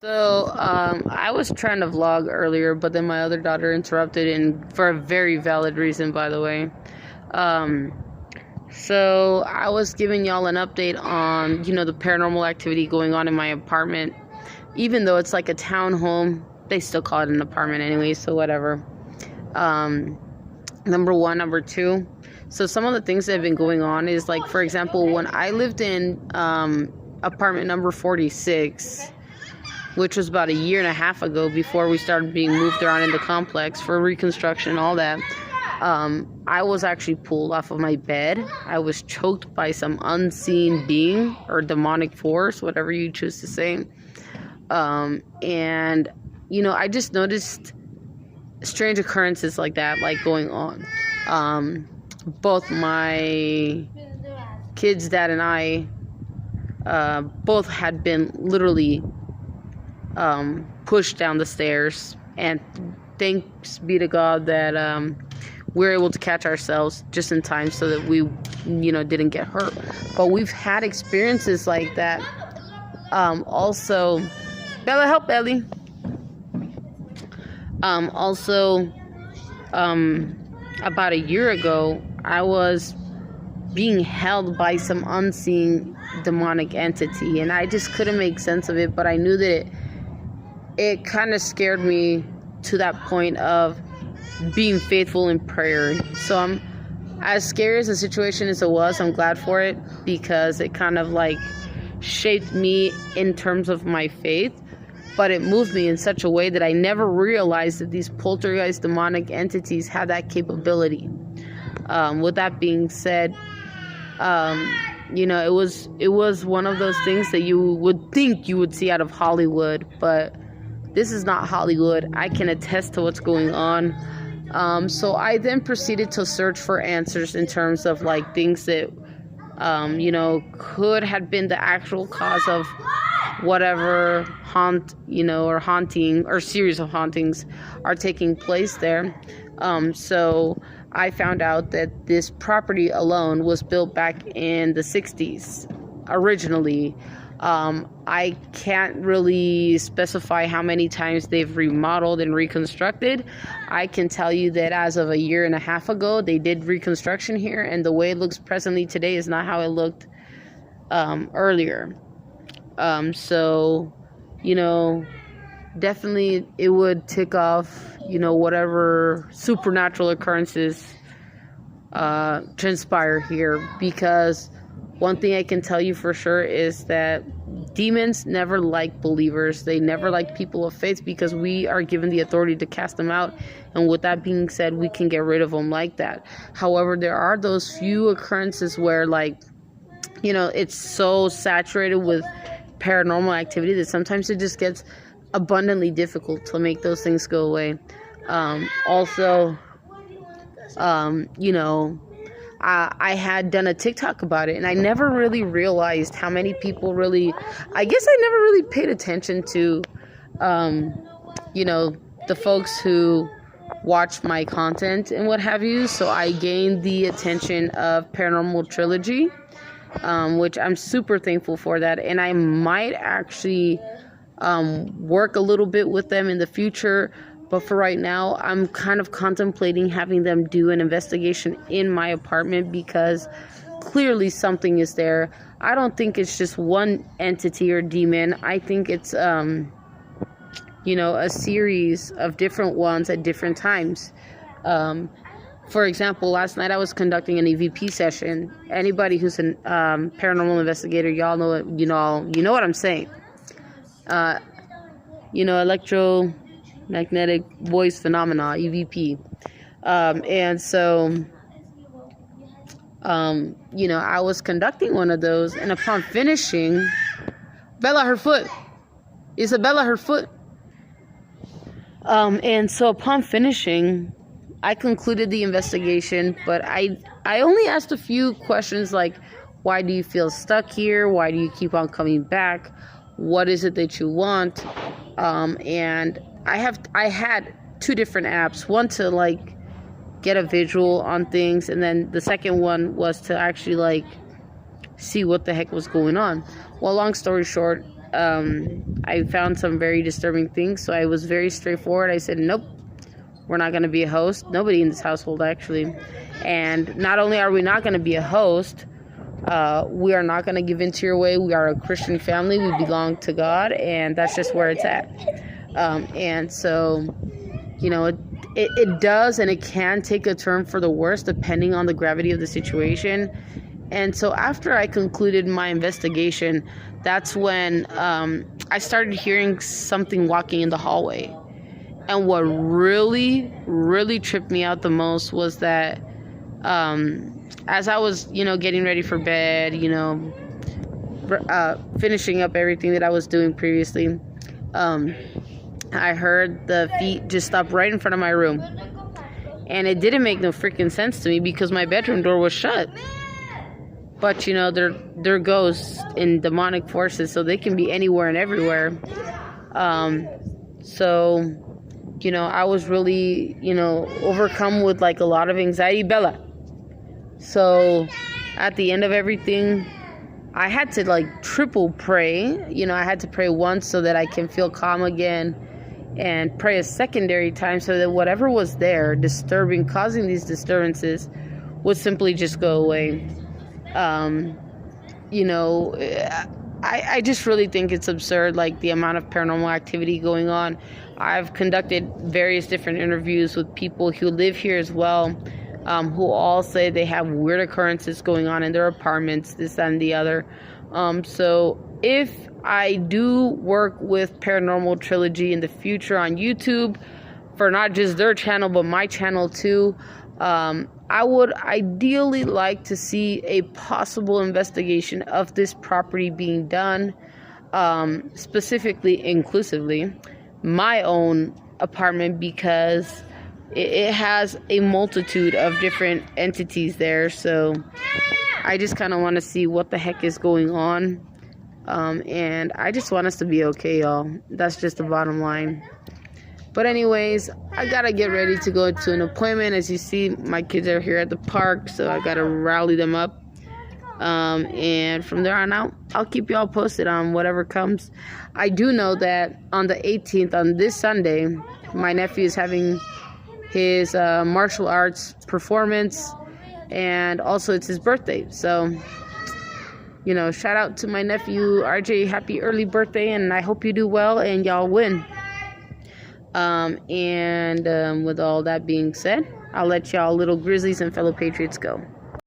I was trying to vlog earlier, but then my other daughter interrupted, and for a very valid reason, by the way. Um, I was giving y'all an update on, the paranormal activity going on in my apartment. Even though it's like a townhome, they still call it an apartment anyway, so whatever. Number one. Number two. So some of the things that have been going on is, like, for example, when I lived in apartment number 46, which was about a year and a half ago before we started being moved around in the complex for reconstruction and all that, I was actually pulled off of my bed. I was choked by some unseen being or demonic force, whatever you choose to say. And, I just noticed strange occurrences like that, like, going on. Both my kids' dad and I both had been literally pushed down the stairs, and thanks be to God that we're able to catch ourselves just in time so that we didn't get hurt. But we've had experiences like that. Also, Bella, help Ellie. About a year ago, I was being held by some unseen demonic entity, and I just couldn't make sense of it, but I knew that it kind of scared me to that point of being faithful in prayer. So I'm, as scary as the situation as it was, I'm glad for it, because it kind of like shaped me in terms of my faith, but it moved me in such a way that I never realized that these poltergeist demonic entities had that capability. With that being said, it was one of those things that you would think you would see out of Hollywood, but this is not Hollywood. I can attest to what's going on. So I then proceeded to search for answers in terms of, like, things that, could have been the actual cause of whatever or haunting or series of hauntings are taking place there. So I found out that this property alone was built back in the 60s originally. I can't really specify how many times they've remodeled and reconstructed. I can tell you that as of a year and a half ago, they did reconstruction here, and the way it looks presently today is not how it looked earlier. Definitely it would tick off, whatever supernatural occurrences transpire here, because one thing I can tell you for sure is that demons never like believers. They never like people of faith, because we are given the authority to cast them out. And with that being said, we can get rid of them like that. However, there are those few occurrences where, like, it's so saturated with paranormal activity that sometimes it just gets abundantly difficult to make those things go away. I had done a TikTok about it, and I never really realized how many people I guess I never really paid attention to, the folks who watch my content and what have you. So I gained the attention of Paranormal Trilogy, which I'm super thankful for that. And I might actually work a little bit with them in the future. But for right now, I'm kind of contemplating having them do an investigation in my apartment, because clearly something is there. I don't think it's just one entity or demon. I think it's, a series of different ones at different times. For example, last night I was conducting an EVP session. Anybody who's a paranormal investigator, y'all know it. You know what I'm saying. Electromagnetic voice phenomena, EVP. I was conducting one of those, and upon finishing, Bella, her foot. Isabella, her foot. Upon finishing, I concluded the investigation, but I only asked a few questions, like, why do you feel stuck here? Why do you keep on coming back? What is it that you want? And I had two different apps, one to, like, get a visual on things, and then the second one was to actually, like, see what the heck was going on. Well, long story short, I found some very disturbing things. So I was very straightforward. I said, nope, we're not going to be a host. Nobody in this household, actually. And not only are we not going to be a host, we are not going to give into your way. We are a Christian family. We belong to God, and that's just where it's at. And so, you know, it does and it can take a turn for the worse depending on the gravity of the situation. And so after I concluded my investigation, that's when I started hearing something walking in the hallway. And what really, really tripped me out the most was that as I was, you know, getting ready for bed, you know, finishing up everything that I was doing previously, I heard the feet just stop right in front of my room. And it didn't make no freaking sense to me because my bedroom door was shut. But, you know, they're ghosts and demonic forces, so they can be anywhere and everywhere. So, you know, I was really, you know, overcome with like a lot of anxiety. Bella. So at the end of everything, I had to like triple pray. You know, I had to pray once so that I can feel calm again, and pray a secondary time so that whatever was there causing these disturbances would simply just go away. You know, I just really think it's absurd, like the amount of paranormal activity going on. I've conducted various different interviews with people who live here as well, who all say they have weird occurrences going on in their apartments, this, that, and the other. So if I do work with Paranormal Trilogy in the future on YouTube, for not just their channel, but my channel too, I would ideally like to see a possible investigation of this property being done, specifically, inclusively, my own apartment, because it has a multitude of different entities there. So I just kind of want to see what the heck is going on. And I just want us to be okay, y'all. That's just the bottom line. But anyways, I gotta get ready to go to an appointment. As you see, my kids are here at the park, so I gotta rally them up. And from there on out, I'll keep y'all posted on whatever comes. I do know that on the 18th, on this Sunday, my nephew is having his martial arts performance, and also it's his birthday. So, you know, shout out to my nephew RJ, happy early birthday, and I hope you do well and y'all win. With all that being said, I'll let y'all little Grizzlies and fellow Patriots go.